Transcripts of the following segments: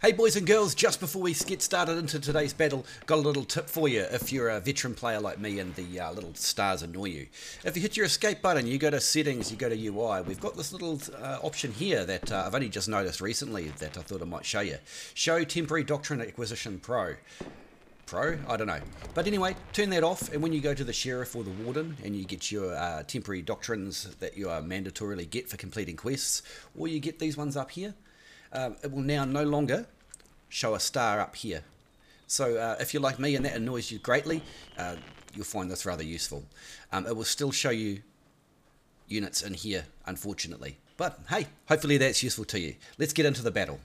Hey boys and girls, just before we get started into today's battle, got a little tip for you if you're a veteran player like me and the little stars annoy you. If you hit your escape button, you go to settings, you go to UI, we've got this little option here that I've only just noticed recently that I thought I might show you. Show Temporary Doctrine Acquisition Pro. I don't know. But anyway, turn that off, and when you go to the Sheriff or the Warden and you get your temporary doctrines that you mandatorily get for completing quests, or you get these ones up here, it will now no longer show a star up here. So if you're like me and that annoys you greatly, you'll find this rather useful. It will still show you units in here, unfortunately. But hey, hopefully that's useful to you. Let's get into the battle.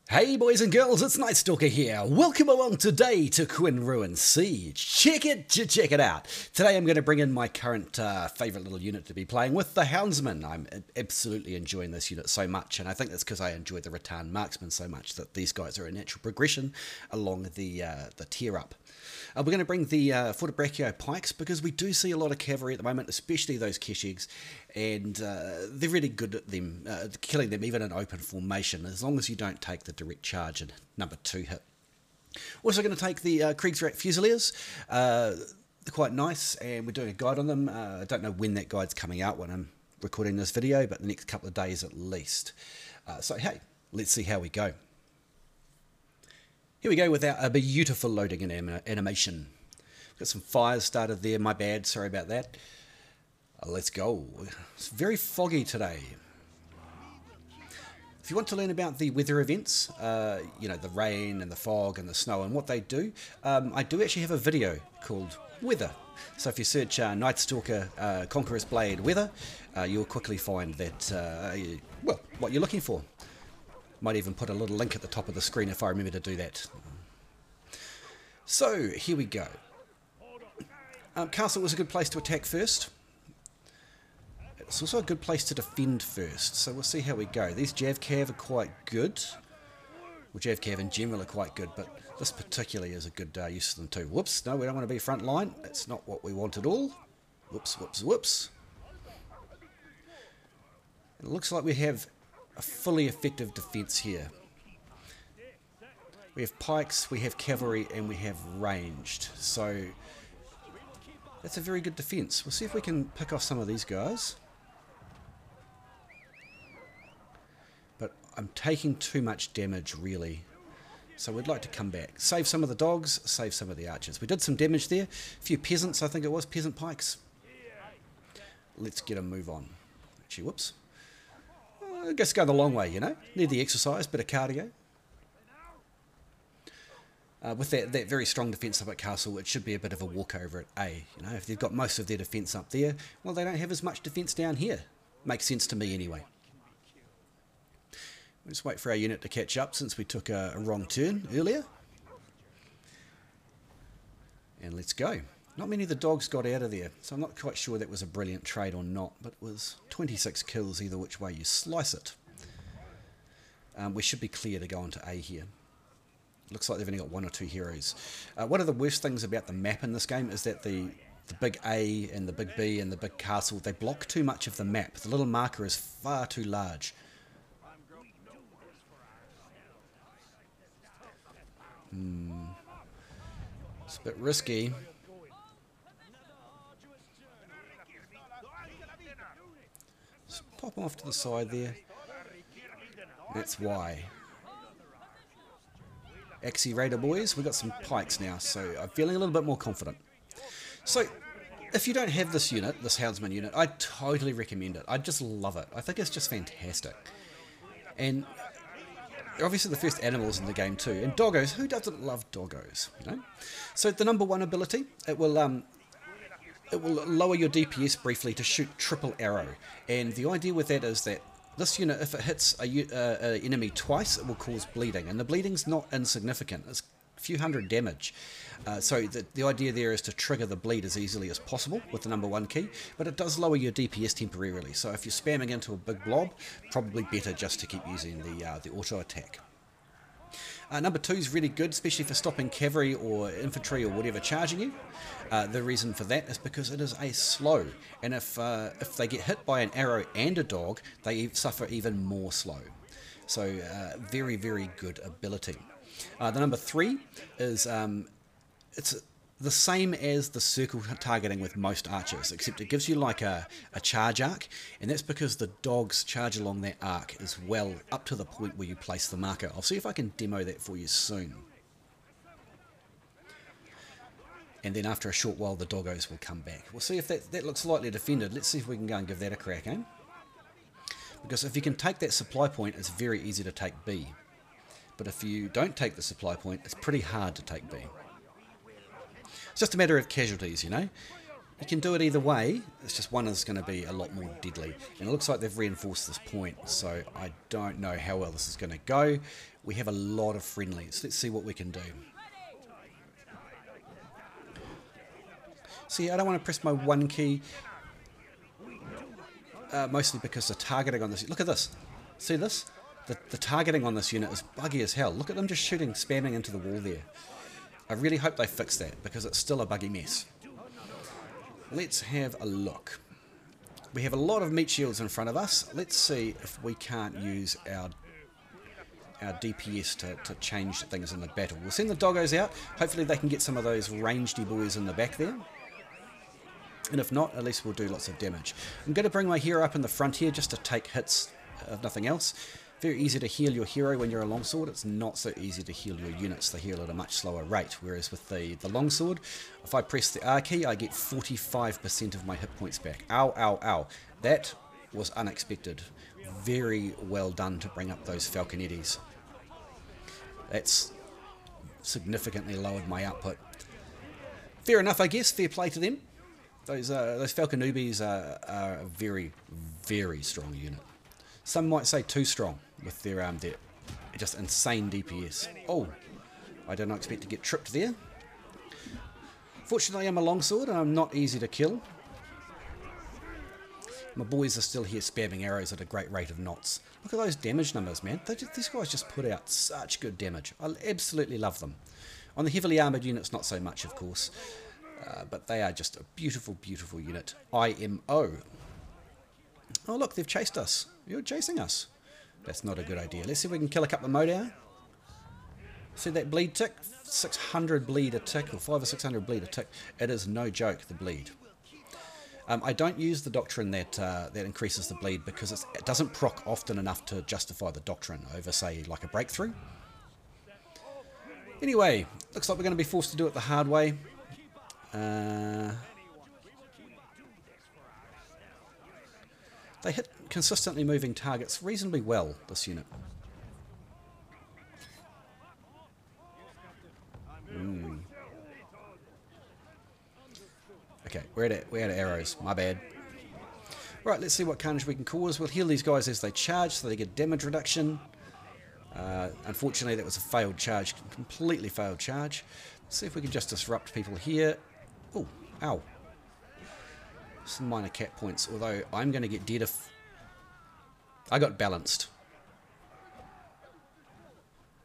Hey boys and girls, it's KnightStalker here. Welcome along today to Quinn Ruin Siege. Check it out. Today I'm going to bring in my current favourite little unit to be playing with, the Houndsmen. I'm absolutely enjoying this unit so much, and I think that's because I enjoy the Rattan Marksmen so much that these guys are a natural progression along the tier up. We're going to bring the Fortebraccio Pikes because we do see a lot of cavalry at the moment, especially those Keshigs, and they're really good at them, killing them even in open formation, as long as you don't take the direct charge and number 2 hit. Also going to take the Kriegsrat Fusiliers. They're quite nice, and we're doing a guide on them. I don't know when that guide's coming out when I'm recording this video, but the next couple of days at least. So hey, let's see how we go. Here we go with our beautiful loading and animation. Got some fires started there, my bad, sorry about that. Let's go. It's very foggy today. If you want to learn about the weather events, you know, the rain and the fog and the snow and what they do, I do actually have a video called Weather. So if you search KnightStalker Conqueror's Blade Weather, you'll quickly find that, well, what you're looking for. Might even put a little link at the top of the screen if I remember to do that. So, here we go. Castle was a good place to attack first. It's also a good place to defend first, so we'll see how we go. These Javcav are quite good. Well, Javcav in general are quite good, but this particularly is a good use of them too. Whoops, no, we don't want to be front line. That's not what we want at all. Whoops, whoops, whoops. It looks like we have a fully effective defence here. We have pikes, we have cavalry, and we have ranged. So that's a very good defence. We'll see if we can pick off some of these guys. But I'm taking too much damage, really. So we'd like to come back. Save some of the dogs, save some of the archers. We did some damage there. A few peasants, I think it was, peasant pikes. Let's get a move on. Actually, whoops. I guess go the long way, you know. Need the exercise, bit of cardio. With that very strong defence up at Castle, it should be a bit of a walkover at A. You know, if they've got most of their defence up there, well, they don't have as much defence down here. Makes sense to me anyway. We'll just wait for our unit to catch up since we took a wrong turn earlier. And let's go. Not many of the dogs got out of there, so I'm not quite sure that was a brilliant trade or not, but it was 26 kills either which way you slice it. We should be clear to go on to A here. Looks like they've only got 1 or 2 heroes. One of the worst things about the map in this game is that the big A and the big B and the big castle, they block too much of the map. The little marker is far too large. It's a bit risky. Pop off to the side there. That's why. Axie Raider boys, we've got some pikes now, so I'm feeling a little bit more confident. So, if you don't have this unit, this Houndsman unit, I totally recommend it. I just love it. I think it's just fantastic. And they're obviously the first animals in the game too. And doggos, who doesn't love doggos? You know? So the number 1 ability, it will lower your DPS briefly to shoot triple arrow, and the idea with that is that this unit, if it hits a enemy twice, it will cause bleeding, and the bleeding's not insignificant. It's a few hundred damage. So the idea there is to trigger the bleed as easily as possible with the number 1 key, but it does lower your DPS temporarily. So if you're spamming into a big blob, probably better just to keep using the auto attack. Number 2 is really good, especially for stopping cavalry or infantry or whatever charging you. The reason for that is because it is a slow, and if they get hit by an arrow and a dog, they suffer even more slow. So very, very good ability. The number 3 is it's the same as the circle targeting with most archers, except it gives you like a charge arc, and that's because the dogs charge along that arc as well, up to the point where you place the marker. I'll see if I can demo that for you soon. And then after a short while the doggos will come back. We'll see if that looks lightly defended. Let's see if we can go and give that a crack, eh? Because if you can take that supply point, it's very easy to take B. But if you don't take the supply point, it's pretty hard to take B. It's just a matter of casualties, you know. You can do it either way, it's just one is going to be a lot more deadly. And it looks like they've reinforced this point, so I don't know how well this is going to go. We have a lot of friendlies. Let's see what we can do. See, I don't want to press my 1 key, mostly because the targeting on this... Look at this. See this? The targeting on this unit is buggy as hell. Look at them just shooting, spamming into the wall there. I really hope they fix that, because it's still a buggy mess. Let's have a look. We have a lot of meat shields in front of us. Let's see if we can't use our DPS to change things in the battle. We'll send the doggos out. Hopefully they can get some of those rangedy boys in the back there. And if not, at least we'll do lots of damage. I'm going to bring my hero up in the front here just to take hits, if nothing else. Very easy to heal your hero when you're a longsword. It's not so easy to heal your units. They heal at a much slower rate. Whereas with the longsword, if I press the R key, I get 45% of my hit points back. Ow, ow, ow. That was unexpected. Very well done to bring up those falconettis. That's significantly lowered my output. Fair enough, I guess. Fair play to them. Those falconubis are a very, very strong unit. Some might say too strong with their just insane DPS. Oh, I did not expect to get tripped there. Fortunately, I'm a longsword and I'm not easy to kill. My boys are still here spamming arrows at a great rate of knots. Look at those damage numbers, man. These guys just put out such good damage. I absolutely love them. On the heavily armoured units, not so much, of course. But they are just a beautiful, beautiful unit. IMO. Oh, look, they've chased us. You're chasing us. That's not a good idea. Let's see if we can kill a couple of Modau. See that bleed tick? 600 bleed a tick, or 500 or 600 bleed a tick. It is no joke, the bleed. I don't use the doctrine that increases the bleed because it doesn't proc often enough to justify the doctrine over, say, like a breakthrough. Anyway, looks like we're going to be forced to do it the hard way. They hit consistently moving targets reasonably well, this unit. Okay, we're out of arrows. My bad. Right, let's see what carnage we can cause. We'll heal these guys as they charge so they get damage reduction. Unfortunately, that was a failed charge. Completely failed charge. Let's see if we can just disrupt people here. Oh, ow. Some minor cat points, although I'm going to get dead if... I got balanced.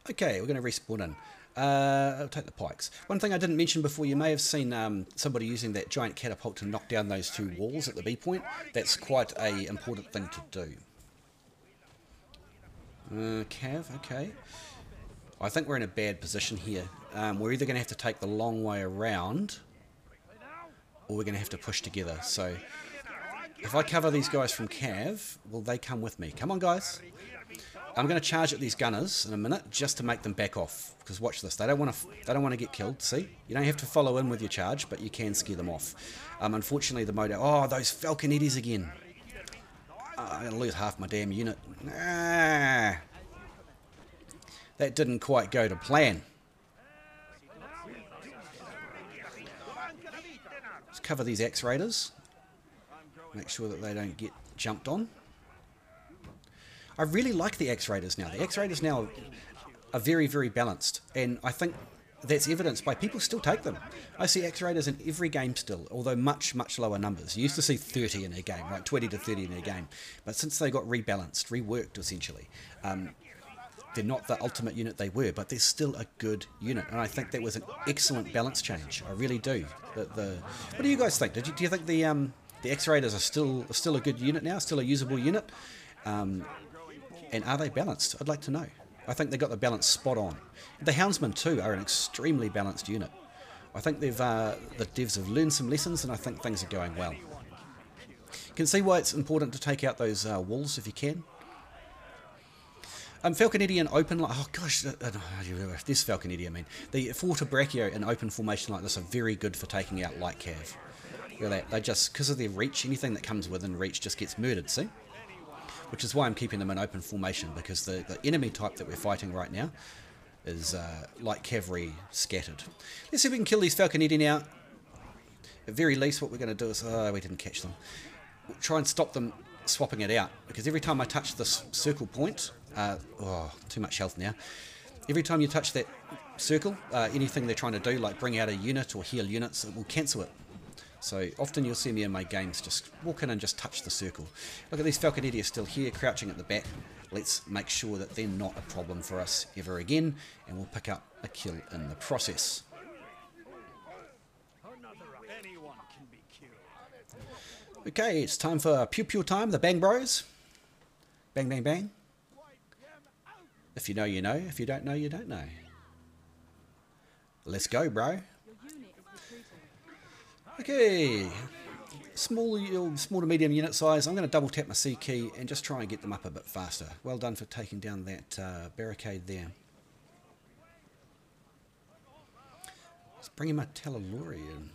Okay, we're going to respawn in. I'll take the pikes. One thing I didn't mention before, you may have seen somebody using that giant catapult to knock down those 2 walls at the B point. That's quite an important thing to do. Cav, okay. I think we're in a bad position here. We're either going to have to take the long way around, or we're going to have to push together. So, if I cover these guys from Cav, will they come with me? Come on, guys. I'm going to charge at these gunners in a minute just to make them back off. Because watch this, they don't want to get killed. See, you don't have to follow in with your charge, but you can scare them off. Unfortunately, the Modau. Oh, those falconettis again. I'm going to lose half my damn unit. Ah, that didn't quite go to plan. Let's cover these axe raiders. Make sure that they don't get jumped on. I really like the axe raiders now. The axe raiders now are very, very balanced, and I think that's evidenced by people still take them. I see axe raiders in every game still, although much, much lower numbers. You used to see 30 in a game, right? 20 to 30 in a game. But since they got rebalanced, reworked essentially, They're not the ultimate unit they were, but they're still a good unit, and I think that was an excellent balance change. I really do. What do you guys think? Do you think the X-Raiders are still a good unit now, still a usable unit? And are they balanced? I'd like to know. I think they got the balance spot on. The Houndsmen too are an extremely balanced unit. I think the devs have learned some lessons, and I think things are going well. You can see why it's important to take out those walls if you can. Falconetti in open, like, oh gosh, this Falconetti, I mean. The Fortebraccio in open formation like this are very good for taking out light cav. Look at that, they just, because of their reach, anything that comes within reach just gets murdered, see? Which is why I'm keeping them in open formation, because the enemy type that we're fighting right now is light cavalry scattered. Let's see if we can kill these Falconetti now. At very least what we're going to do is, oh, we didn't catch them. We'll try and stop them swapping it out, because every time I touch this circle point, oh, too much health now. Every time you touch that circle, anything they're trying to do, like bring out a unit or heal units, it will cancel it. So often you'll see me in my games just walk in and just touch the circle. Look at these Falconetti are still here, crouching at the back. Let's make sure that they're not a problem for us ever again, and we'll pick up a kill in the process. Okay, it's time for pew pew time, the bang bros. Bang bang bang. If you know, you know. If you don't know, you don't know. Let's go, bro. Okay, small to medium unit size. I'm going to double tap my C key and just try and get them up a bit faster. Well done for taking down that barricade there. Let's bring in my Talilorian.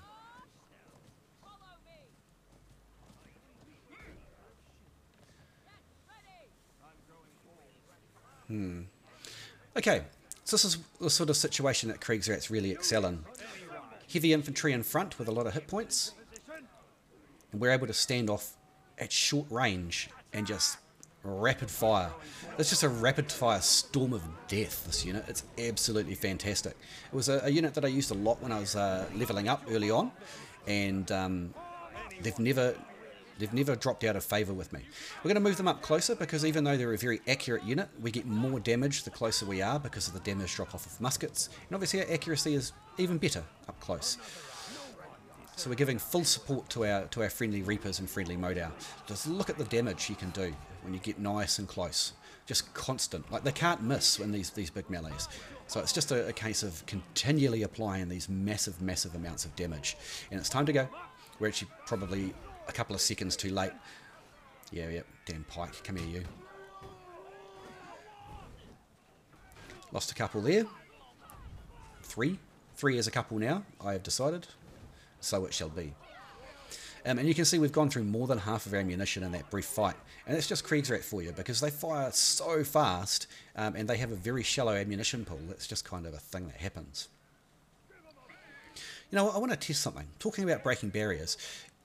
Okay, so this is the sort of situation that Kriegsrats really excel in. Heavy infantry in front with a lot of hit points, and we're able to stand off at short range and just rapid fire. It's just a rapid fire storm of death, this unit. It's absolutely fantastic. It was a unit that I used a lot when I was leveling up early on, and they've never dropped out of favour with me. We're going to move them up closer, because even though they're a very accurate unit, we get more damage the closer we are because of the damage drop off of muskets, and obviously our accuracy is even better up close. So we're giving full support to our friendly Reapers and friendly Modau. Just look at the damage you can do when you get nice and close. Just constant. Like, they can't miss in these big melees. So it's just a case of continually applying these massive amounts of damage. And it's time to go. We're actually probably a couple of seconds too late. Yeah, damn Pike, come here you. Lost a couple there. Three as a couple now, I have decided. So it shall be. And you can see we've gone through more than half of our ammunition in that brief fight. And it's just Kriegsrat for you, because they fire so fast, and they have a very shallow ammunition pool. That's just kind of a thing that happens. You know, I want to test something. Talking about breaking barriers.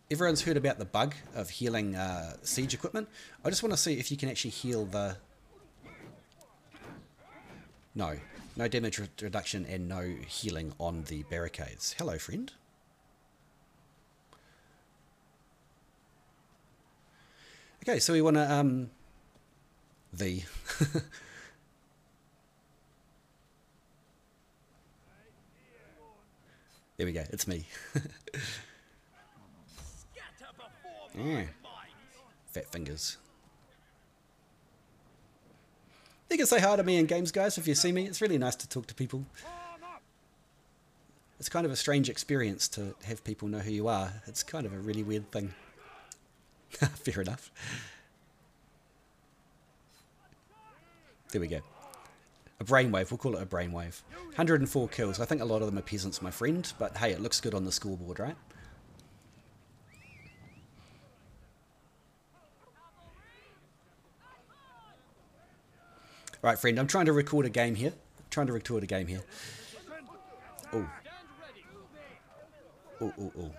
Everyone's heard about the bug of healing siege equipment. I just want to see if you can actually heal the... No damage reduction and no healing on the barricades. Hello, friend. Okay, so we want to... There we go, it's me. Yeah. Fat fingers. You can say hi to me in games, guys, if you see me. It's really nice to talk to people. It's kind of a strange experience to have people know who you are. It's kind of a really weird thing. Fair enough. There we go. A brainwave, we'll call it a brainwave. 104 kills. I think a lot of them are peasants, my friend, but hey, it looks good on the scoreboard, right? Right, friend, I'm trying to record a game here. Oh. Oh.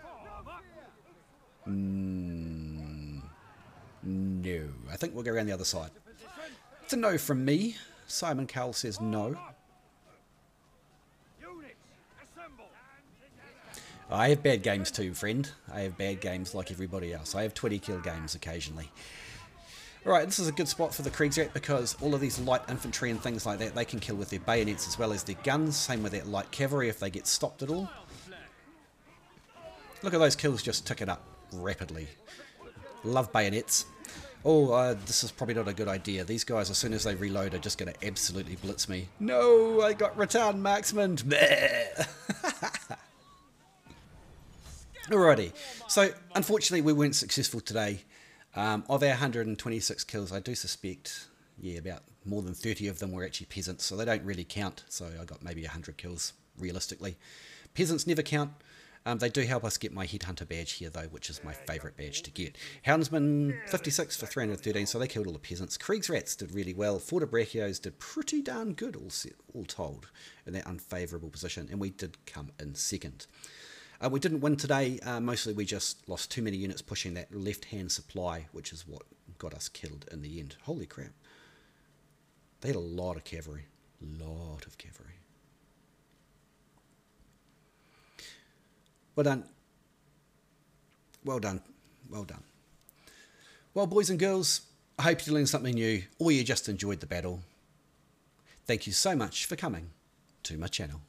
No. I think we'll go around the other side. It's a no from me. Simon Cowell says no. I have bad games too, friend. I have bad games like everybody else. I have 20 kill games occasionally. Alright, this is a good spot for the Kriegsrat because all of these light infantry and things like that, they can kill with their bayonets as well as their guns. Same with that light cavalry if they get stopped at all. Look at those kills just ticking up rapidly. Love bayonets. Oh, this is probably not a good idea. These guys, as soon as they reload, are just going to absolutely blitz me. No, I got rattan marksman. Alrighty, so unfortunately we weren't successful today. Of our 126 kills, I do suspect, yeah, about more than 30 of them were actually peasants, so they don't really count. So I got maybe 100 kills, realistically. Peasants never count. They do help us get my Headhunter badge here, though, which is my favourite badge to get. Houndsmen, 56 for 313, so they killed all the peasants. Kriegsrats did really well. Fortebraccios did pretty darn good, all told, in that unfavourable position, and we did come in second. We didn't win today. Mostly we just lost too many units pushing that left-hand supply, which is what got us killed in the end. Holy crap. They had a lot of cavalry. Lot of cavalry. Well done. Well done. Well done. Well, boys and girls, I hope you learned something new or you just enjoyed the battle. Thank you so much for coming to my channel.